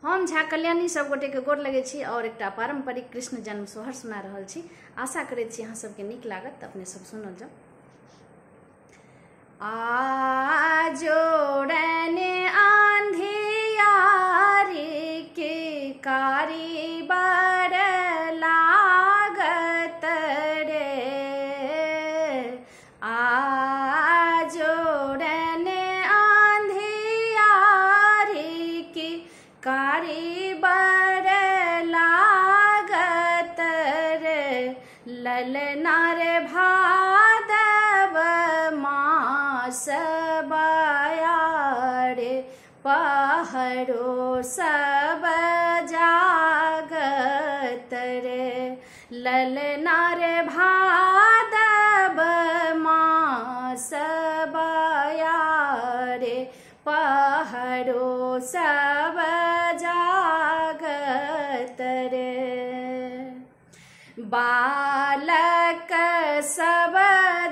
हम झा कल्याणी सब गोटे के गोर लगे छी और एक पारंपरिक कृष्ण जन्म सोहर सुना रहल छी। आशा करे छी अहाँ सबके नीक लागत, अपने सब सुनल जाओ। आ जोड़ने आंधियारी के कारी बड़ लागत रे, आ जोड़ने आंधियारी के कारी बड़ लागत रे, ललना रे भादव मास बयारे, पहरो सब जागत रे, ललना रे भादव मास बयारे, पहरो सब जागत रे। बालक सब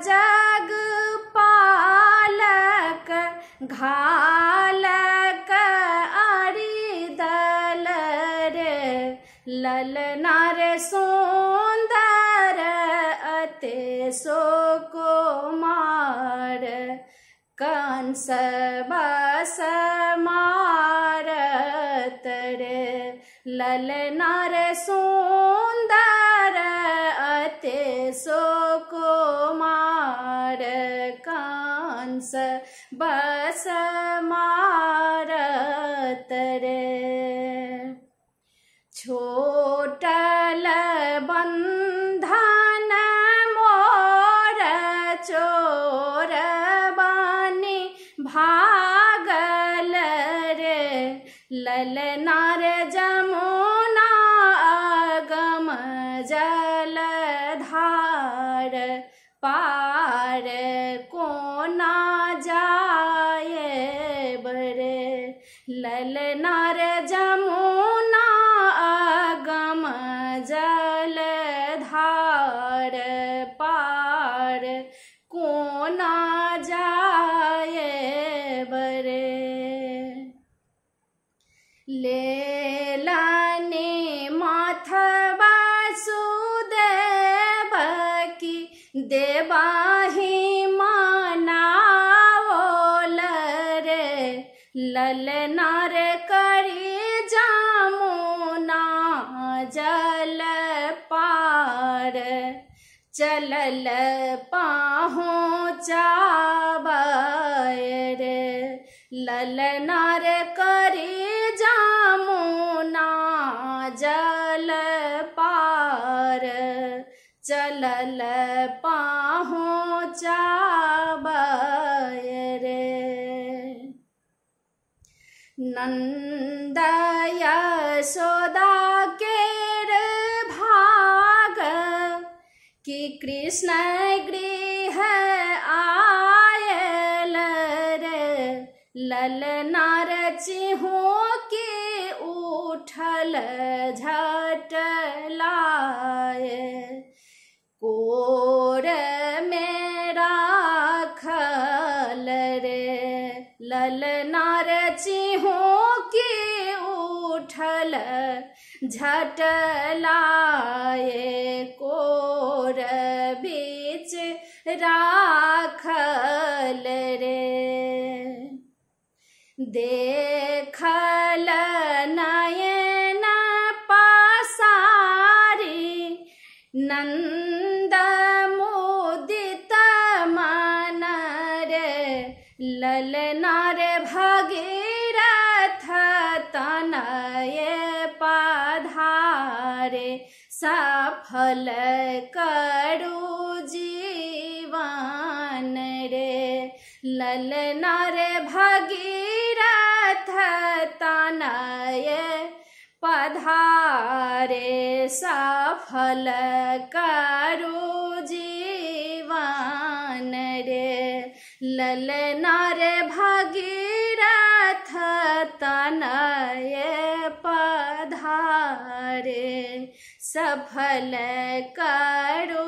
जग पालक, घालक अरिदल रे, ललना रे सुंदर अते सो कुमार, कंस बस मारत रे, ललना रे सुंदर अते सो कुमार, कंस बस मारत रे। छोटल बंधन मोर चोर बनी भागल रे, ललना रे जमुना अगम जलधार, पार कोना जाए बरे, ललना रे जमुना अगम जलधार, पार कोना जाए बरे। लेलाने माथवा सुदेव की देवाही मनाओल रे, ललना रे करी जमुना जल पार, चलल पहुँचाबय रे, ललना रे करी जमुना जल पार, चलल पहुँचाबय रे। नंद यशोदा केर भाग कि कृष्ण गृह आयल रे, ललना रे चिहू के उठल झटलाए, कोर में राखल रे, ललना रे चिहू के उठल झटलाए, कोर बीच राखल रे। देखल नयन पसारी, नंद मुदित मन रे, ललना रे भगीरथ तनय पधारे, सफल करू जीवन रे, ललना रे भगीरथ तनय पधारे, सफल करू जीवन रे, ललना रे भगीरथ तनय पधारे, सफल करू